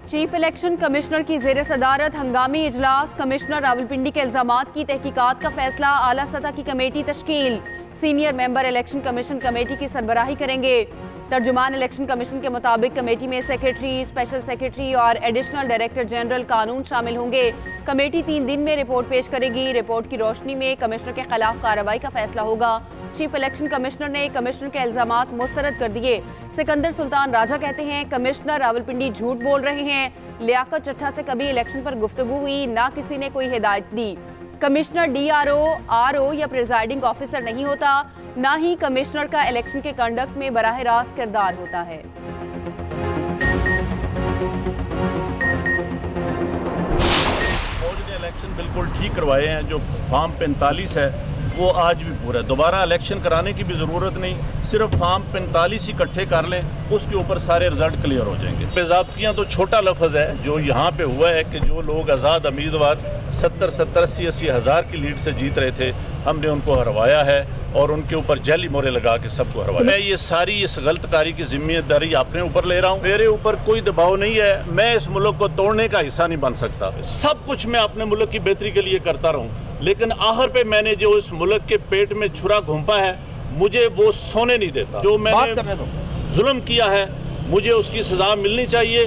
Chief election commissioner की ज़ेर सदारत हंगामी इजलास। कमिश्नर रावलपिंडी के इल्जामात की तहकीकात का फैसला। आला सतह की कमेटी तश्कील। Senior member election commission committee की सरबराही करेंगे। तर्जुमान इलेक्शन कमीशन के मुताबिक कमेटी में सेक्रेटरी, स्पेशल सेक्रेटरी और एडिशनल डायरेक्टर जनरल कानून शामिल होंगे। कमेटी 3 दिन में रिपोर्ट पेश करेगी। रिपोर्ट की रोशनी में कमिश्नर के खिलाफ कार्रवाई का फैसला होगा। चीफ इलेक्शन कमिश्नर ने कमिश्नर के इल्जामात मुस्तरद कर दिए। सिकंदर सुल्तान राजा कहते हैं कमिश्नर रावलपिंडी झूठ बोल रहे हैं। लियाकत चट्टा से कभी इलेक्शन पर गुफ्तगू हुई, ना किसी ने कोई हिदायत दी। कमिश्नर DRO, RO या प्रिजाइडिंग ऑफिसर नहीं होता, ना ही कमिश्नर का इलेक्शन के कंडक्ट में बराह रास्त किरदार होता है। फौज ने इलेक्शन बिल्कुल ठीक करवाए हैं। जो फॉर्म 45 है वो आज भी पूरा है। दोबारा इलेक्शन कराने की भी ज़रूरत नहीं, सिर्फ फॉर्म 45 इकट्ठे कर लें, उसके ऊपर सारे रिजल्ट क्लियर हो जाएंगे। बेज़ाब्तियाँ तो छोटा लफ्ज़ है। जो यहाँ पे हुआ है कि जो लोग आज़ाद उम्मीदवार 70, 80 हज़ार की लीड से जीत रहे थे, हमने उनको हरवाया है और उनके ऊपर जैली मोहरे लगा के सबको हरवाया। मैं ये सारी इस गलतकारी की जिम्मेदारी अपने ऊपर ले रहा हूँ। मेरे ऊपर कोई दबाव नहीं है, मैं इस मुल्क को तोड़ने का हिस्सा नहीं बन सकता। सब कुछ मैं अपने मुल्क की बेहतरी के लिए करता रहूँ, लेकिन आखिर पे मैंने जो इस मुल्क के पेट में छुरा घोंपा है, मुझे वो सोने नहीं देता। जो मैंने जुल्म किया है, मुझे उसकी सजा मिलनी चाहिए।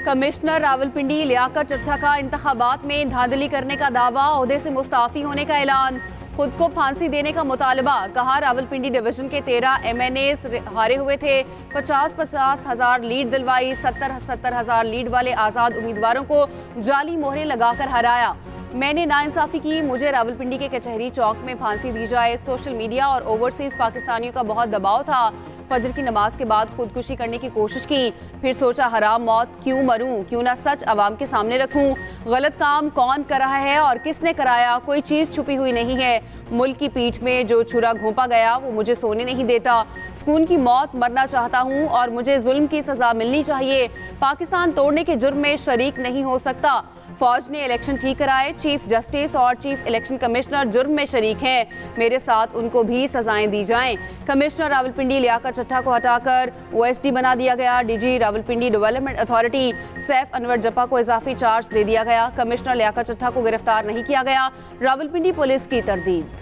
कमिश्नर रावलपिंडी लियाकत चट्टा का इंतखाबात में धांधली करने का दावा, ओहदे से मुस्ताफी होने का ऐलान। खुद को फांसी देने का मुतालबा। कहा रावलपिंडी डिवीजन के 13 MNAs हारे हुए थे। 50-50 हज़ार लीड दिलवाई। 70 हज़ार लीड वाले आज़ाद उम्मीदवारों को जाली मोहरें लगाकर हराया। मैंने नाइंसाफ़ी की, मुझे रावलपिंडी के कचहरी चौक में फांसी दी जाए। सोशल मीडिया और ओवरसीज़ पाकिस्तानियों का बहुत दबाव था। फजर की नमाज के बाद खुदकुशी करने की कोशिश की, फिर सोचा हराम मौत क्यों मरूं, क्यों ना सच आवाम के सामने रखूं। गलत काम कौन कर रहा है और किसने कराया, कोई चीज़ छुपी हुई नहीं है। मुल्क की पीठ में जो छुरा घोंपा गया वो मुझे सोने नहीं देता। सुकून की मौत मरना चाहता हूं और मुझे जुल्म की सज़ा मिलनी चाहिए। पाकिस्तान तोड़ने के जुर्म में शरीक नहीं हो सकता। फौज ने इलेक्शन ठीक कराए। चीफ जस्टिस और चीफ इलेक्शन कमिश्नर जुर्म में शरीक हैं। मेरे साथ उनको भी सजाएं दी जाएं। कमिश्नर रावलपिंडी लियाकत चट्टा को हटाकर OSD बना दिया गया। DG Rawalpindi development authority Saif Anwar Jappa को इजाफी चार्ज दे दिया गया। कमिश्नर लियाकत चट्टा को गिरफ्तार नहीं किया गया। रावलपिंडी पुलिस की तरदीद।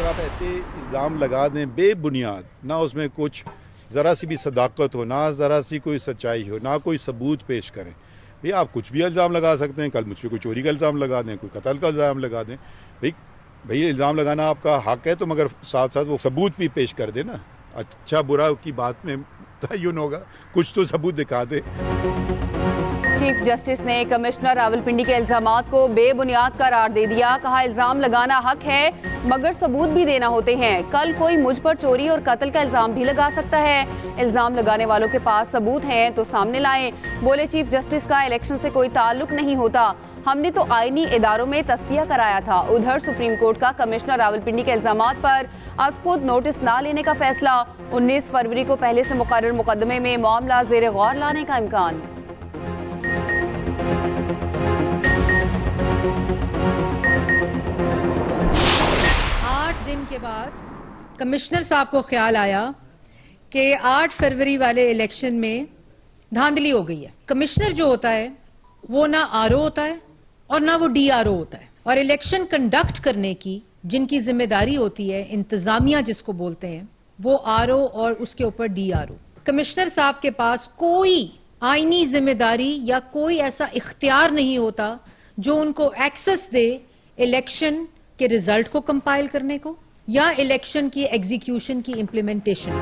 आप ऐसे इल्ज़ाम लगा दें बेबुनियाद, ना उसमें कुछ ज़रा सी भी सदाकत हो, ना ज़रा सी कोई सच्चाई हो, ना कोई सबूत पेश करें। भैया आप कुछ भी इल्ज़ाम लगा सकते हैं। कल मुझ पर कोई चोरी का इल्ज़ाम लगा दें, कोई कत्ल का इल्ज़ाम लगा दें। भाई इल्ज़ाम लगाना आपका हक है, तो मगर साथ साथ वो सबूत भी पेश कर देना। अच्छा बुरा की बात में तयन होगा, कुछ तो सबूत दिखा दे। चीफ जस्टिस ने कमिश्नर रावलपिंडी के इल्जामात को बेबुनियाद करार दे दिया। कहा इल्जाम लगाना हक है, मगर सबूत भी देना होते हैं। कल कोई मुझ पर चोरी और कत्ल का इल्जाम भी लगा सकता है। इल्जाम लगाने वालों के पास सबूत हैं तो सामने लाएं। बोले चीफ जस्टिस का इलेक्शन से कोई ताल्लुक नहीं होता, हमने तो आईनी इदारों में तस्फिया कराया था। उधर सुप्रीम कोर्ट का कमिश्नर रावलपिंडी के इल्जामात पर आज खुद नोटिस ना लेने का फैसला। 19 फरवरी को पहले से मुकर्रर मुकदमे में मामला ज़ेर गौर लाने का इम्कान। के बाद कमिश्नर साहब को ख्याल आया कि 8 फरवरी वाले इलेक्शन में धांधली हो गई है। कमिश्नर जो होता है वो ना RO होता है और ना वो DRO होता है, और इलेक्शन कंडक्ट करने की जिनकी जिम्मेदारी होती है, इंतजामिया जिसको बोलते हैं, वो RO और उसके ऊपर DRO। कमिश्नर साहब के पास कोई आईनी जिम्मेदारी या कोई ऐसा इख्तियार नहीं होता जो उनको एक्सेस दे इलेक्शन के रिजल्ट को कंपाइल करने को या इलेक्शन की एग्जीक्यूशन की इम्प्लीमेंटेशन।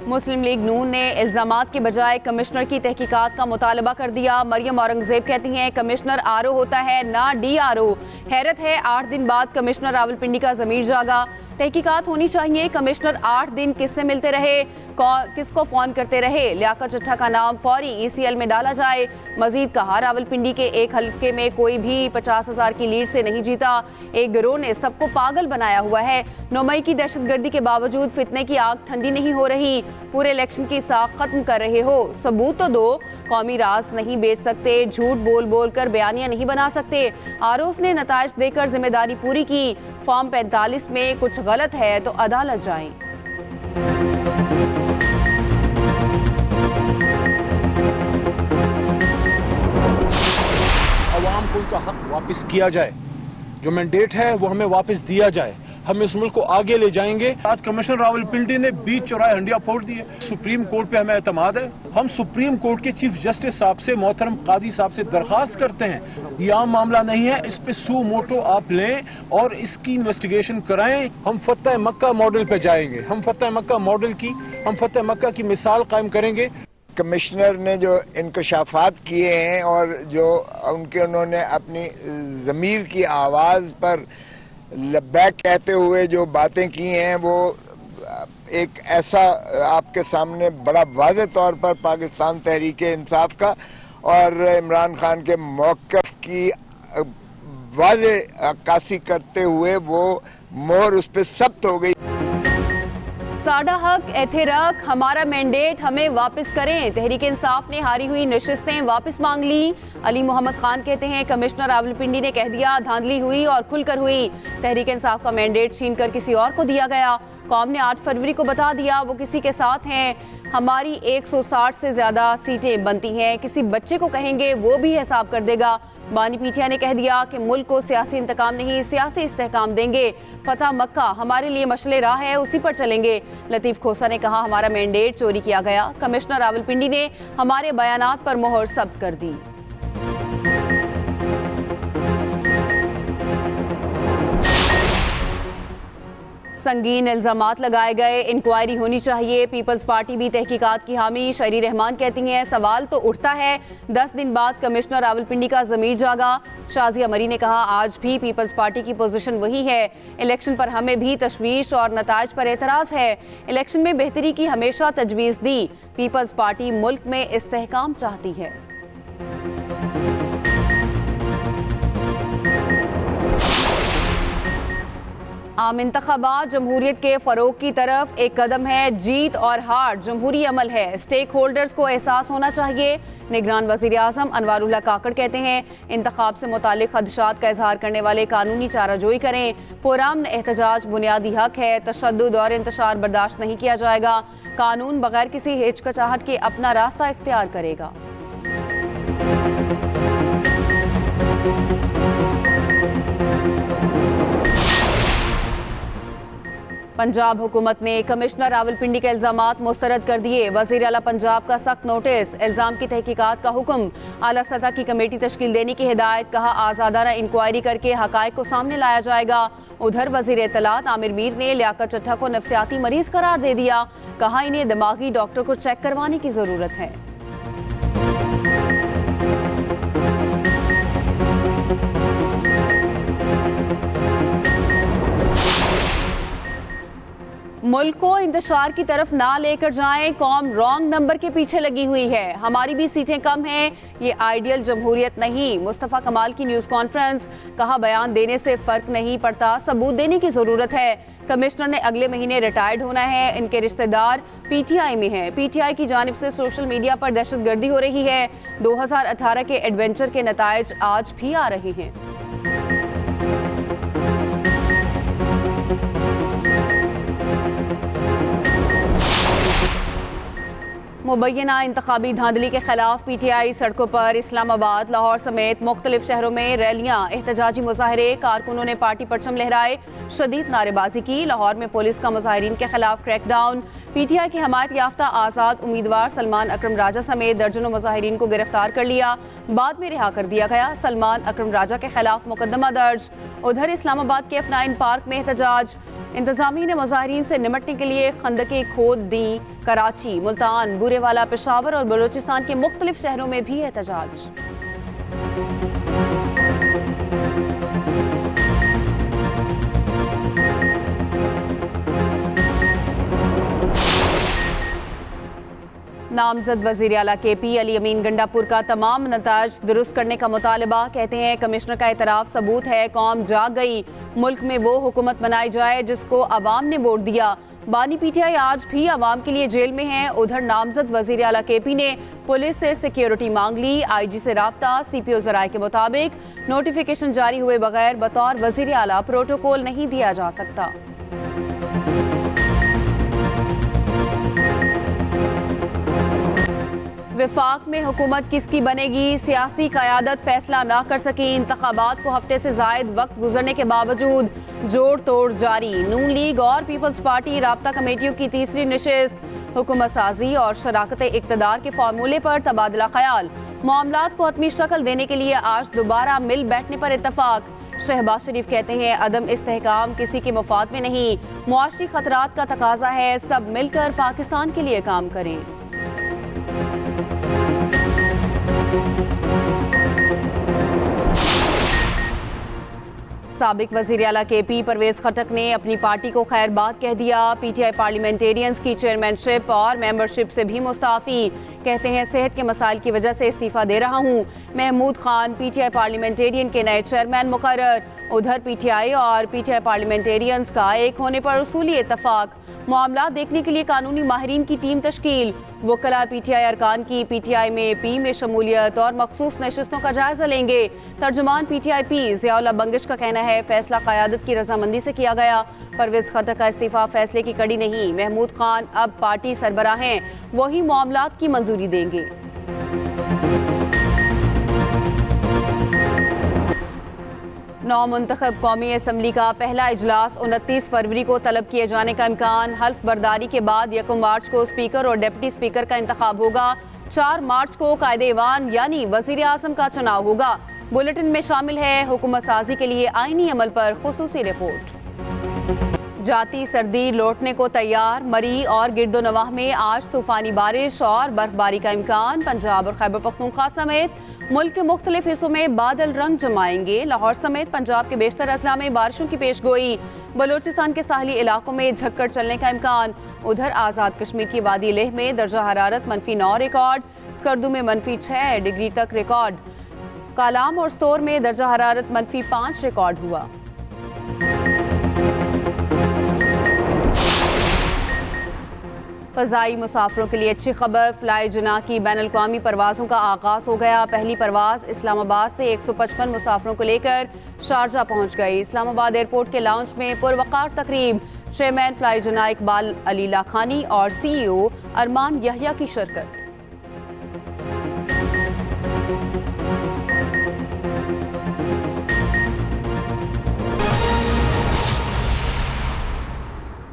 मुस्लिम लीग नून ने इल्जामात के बजाय कमिश्नर की तहकीकात का मुतालबा कर दिया। मरियम औरंगजेब कहती हैं कमिश्नर RO होता है ना DRO। हैरत है 8 दिन बाद कमिश्नर रावलपिंडी का ज़मीर जागा। तहकीकात होनी चाहिए। कमिश्नर 8 दिन किससे मिलते रहे, किसको फोन करते रहे, लियाकत चड्ढा का नाम फौरी ECL में डाला जाए। मजीद कहा, रावलपिंडी के एक हल्के में कोई भी 50,000 की लीड से नहीं जीता। एक गिरोह ने सबको पागल बनाया हुआ है। 9 मई की दहशतगर्दी के बावजूद फितने की आग ठंडी नहीं हो रही। पूरे इलेक्शन की साख खत्म कर रहे हो, सबूत तो दो। कौमी राज नहीं बेच सकते, झूठ बोल बोल कर बयानियां नहीं बना सकते। आरोस ने नताइज देकर जिम्मेदारी पूरी की। फॉर्म 45 में कुछ गलत है तो अदालत जाएं। अवाम को उनका हक वापस किया जाए, जो मैंडेट है वो हमें वापस दिया जाए। हम इस मुल्क को आगे ले जाएंगे। आज कमिश्नर रावलपिंडी ने बीच चौराहे हंडिया फोड़ दिए। सुप्रीम कोर्ट पे हमें एतमाद है। हम सुप्रीम कोर्ट के चीफ जस्टिस साहब से, मोहतरम कादी साहब से दरखास्त करते हैं, ये आम मामला नहीं है, इस पे सू मोटो आप लें और इसकी इन्वेस्टिगेशन कराएं। हम फतेह मक्का मॉडल पे जाएंगे। हम फतेह मक्का की मिसाल कायम करेंगे। कमिश्नर ने जो इंकशाफात किए हैं और जो उन्होंने अपनी ज़मीर की आवाज़ पर लब्बैक कहते हुए जो बातें की हैं, वो एक ऐसा आपके सामने बड़ा वाज़ेह तौर पर पाकिस्तान तहरीक-ए-इंसाफ का और इमरान खान के मौक़िफ़ की वाज़ेह अक्कासी करते हुए वो मोहर उस पर सख्त हो गई। साडा हक एथेरक, हमारा मैंडेट हमें वापस करें। तहरीक इंसाफ ने हारी हुई नशिस्तें वापस मांग ली। अली मोहम्मद खान कहते हैं, कमिश्नर रावलपिंडी ने कह दिया धांधली हुई और खुलकर हुई। तहरीक इंसाफ का मैंडेट छीनकर किसी और को दिया गया। कौम ने 8 फरवरी को बता दिया वो किसी के साथ हैं। हमारी 160 से ज्यादा सीटें बनती हैं, किसी बच्चे को कहेंगे वो भी हिसाब कर देगा। बानी पीटिया ने कह दिया कि मुल्क को सियासी इंतकाम नहीं, सियासी इस्तेहकाम देंगे। फतह मक्का हमारे लिए मशले राह है, उसी पर चलेंगे। लतीफ खोसा ने कहा, हमारा मैंडेट चोरी किया गया। कमिश्नर रावलपिंडी ने हमारे बयानात पर मोहर सब्त कर दी। संगीन इल्जामात लगाए गए, इंक्वायरी होनी चाहिए। पीपल्स पार्टी भी तहकीकात की हामी। शहरी रहमान कहती हैं, सवाल तो उठता है, 10 दिन बाद कमिश्नर रावलपिंडी का ज़मीर जागा। शाजिया मरी ने कहा, आज भी पीपल्स पार्टी की पोजीशन वही है। इलेक्शन पर हमें भी तशवीश और नताइज पर एतराज़ है। इलेक्शन में बेहतरी की हमेशा तजवीज़ दी। पीपल्स पार्टी मुल्क में इस्तेहकाम चाहती है। आम इंतखाबात जमहूरियत के फ़रोग की तरफ एक कदम है। जीत और हार जमहूरी अमल है, स्टेक होल्डर्स को एहसास होना चाहिए। निगरान वज़ीर आज़म अनवारुल्लाह काकड़ कहते हैं, इंतखाब से मुतालिक खदशात का इजहार करने वाले कानूनी चाराजोई करें। पुरअमन एहतजाज बुनियादी हक है, तशद्दुद और इंतशार बर्दाश्त नहीं किया जाएगा। कानून बगैर किसी हिचकिचाहट के अपना रास्ता इख्तियार करेगा। पंजाब हुकूमत ने कमिश्नर रावलपिंडी के इल्जामात मुस्तरद कर दिए। वज़ीर आला पंजाब का सख्त नोटिस, इल्जाम की तहकीकात का हुक्म। आला सतह की कमेटी तश्कील देने की हिदायत। कहा, आज़ादाना इंक्वायरी करके हक़ाइक़ को सामने लाया जाएगा। उधर वज़ीर इत्तलात आमिर मीर ने लियाकत चड्ढा को नफ्सियाती मरीज करार दे दिया। कहा, इन्हें दिमागी डॉक्टर को चेक करवाने की ज़रूरत है। मुल्क को इंतशार की तरफ ना लेकर जाएं, कौम रॉन्ग नंबर के पीछे लगी हुई है। हमारी भी सीटें कम हैं, ये आइडियल जमहूरियत नहीं। मुस्तफ़ा कमाल की न्यूज़ कॉन्फ्रेंस। कहा, बयान देने से फ़र्क नहीं पड़ता, सबूत देने की ज़रूरत है। कमिश्नर ने अगले महीने रिटायर्ड होना है। इनके रिश्तेदार PTI में हैं। PTI की जानिब से सोशल मीडिया पर दहशतगर्दी हो रही है। 2018 के एडवेंचर के नताइज आज भी आ रहे हैं। मुबैना इंतखाबी धांधली के खिलाफ PTI सड़कों पर। इस्लामाबाद, लाहौर समेत मुख्तलिफ शहरों में रैलियां, एहतजाजी मुजाहरे। कारकुनों ने पार्टी परचम लहराए, शदीद नारेबाजी की। लाहौर में पुलिस का मुजाहिरीन के खिलाफ क्रैकडाउन। PTI की हमायत याफ्ता आज़ाद उम्मीदवार सलमान अकरम राजा समेत दर्जनों मुजाहिरीन को गिरफ्तार कर लिया, बाद में रिहा कर दिया गया। सलमान अकरम राजा के खिलाफ मुकदमा दर्ज। उधर इस्लामाबाद के F9 पार्क में एहतजाज। इंतजामिया ने मुजाहिरीन से निमटने के लिए खंदकें खोद दी। कराची, मुल्तान, बुरेवाला, पेशावर और बलूचिस्तान के मुख्तलिफ शहरों में भी एहतजाज। नामजद वजीर आला KP अली अमीन गंडापुर का तमाम नताज दुरुस्त करने का मुतालबा। कहते हैं कमिश्नर का एतराफ़ सबूत है, कौम जाग गई, मुल्क में वो हुकूमत बनाई जाए जिसको अवाम ने वोट दिया। बानी PTI आज भी अवाम के लिए जेल में हैं। उधर नामजद वजीर आला KP ने पुलिस से सिक्योरिटी मांग ली। IG से राब्ता। CPO ज़राए के मुताबिक नोटिफिकेशन जारी हुए बगैर बतौर वजीर आला प्रोटोकॉल नहीं दिया जा सकता। विफाक में हुकूमत किसकी बनेगी, सियासी क़यादत फैसला ना कर सकी। इंतखाबात को हफ्ते से ज़ायद वक्त गुजरने के बावजूद जोड़ तोड़ जारी। नून लीग और पीपल्स पार्टी राब्ता कमेटियों की तीसरी नशिस्त। हुकूमत साजी और शराकत इक़्तिदार के फार्मूले पर तबादला ख्याल। मामलात को हतमी शक्ल देने के लिए आज दोबारा मिल बैठने पर इत्तफाक। शहबाज शरीफ कहते हैं अदम इस्तेहकाम किसी के मुफाद में नहीं, मुआशी खतरात का तकाजा है, सब मिलकर पाकिस्तान के लिए काम करें। साबिक वज़ीर आला KP परवेज़ खटक ने अपनी पार्टी को खैरबाद कह दिया। PTI पार्लियामेंटेरियंस की चेयरमैनशिप और मेंबरशिप से भी मुस्ताफ़ी। कहते हैं सेहत के मसाइल की वजह से इस्तीफ़ा दे रहा हूँ। महमूद खान PTI पार्लियामेंटेरियन के नए चेयरमैन मुकर्रर। उधर PTI और PTI पार्लियामेंटेरियंस का एक होने पर उसूली इत्तफाक। मामला देखने के लिए कानूनी माहिरीन की टीम तश्कील। वकला PTI अरकान की PTI में P में शमूलियत और मखसूस नशिस्तों का जायजा लेंगे। तर्जुमान PTI-P ज़ियाउल्लाह बंगिश का कहना है फैसला क़यादत की रजामंदी से किया गया। परवेज़ खटक का इस्तीफ़ा फैसले की कड़ी नहीं। महमूद खान अब पार्टी सरबराह हैं, वही मामलात की मंजूरी देंगे। नौ मुंतखब कौमी असम्बली का पहला इजलास 29 फरवरी को तलब किए जाने का इम्कान। हल्फ बर्दारी के बाद 1 मार्च को स्पीकर और डिप्टी स्पीकर का इंतखाब होगा। 4 मार्च को कायदे-ए-वान यानी वज़ीर आज़म का चुनाव होगा। बुलेटिन में शामिल है हुकूमत साजी के लिए आईनी अमल पर खुसूसी रिपोर्ट। जाती सर्दी लौटने को तैयार। मरी और गिरदोनवाह में आज तूफानी बारिश और बर्फबारी का इम्कान। पंजाब और खैबर पख्तूनख्वा समेत मुल्क के मुख्तलिफ हिस्सों में बादल रंग जमाएंगे। लाहौर समेत पंजाब के बेशतर अजला में बारिशों की पेशगोई। बलोचिस्तान के साहली इलाकों में झक्कड़ चलने का इम्कान। उधर आज़ाद कश्मीर की वादी लेह में दर्जा हरारत -9 रिकॉर्ड। स्कर्दू में -6 डिग्री तक रिकॉर्ड। कालाम और सोर में दर्जा हरारत -5 रिकॉर्ड हुआ। फ़ज़ाई मुसाफिरों के लिए अच्छी खबर। फ्लाई जना की बैनुल-अक़वामी परवाज़ों का आगाज़ हो गया। पहली परवाज़ इस्लामाबाद से 155 मुसाफिरों को लेकर शारजा पहुँच गई। इस्लामाबाद एयरपोर्ट के लाउंज में पुरवकार तकरीब। चेयरमैन फ्लाई जना इकबाल अली लाखानी और CEO अरमान यहिया की शिरकत।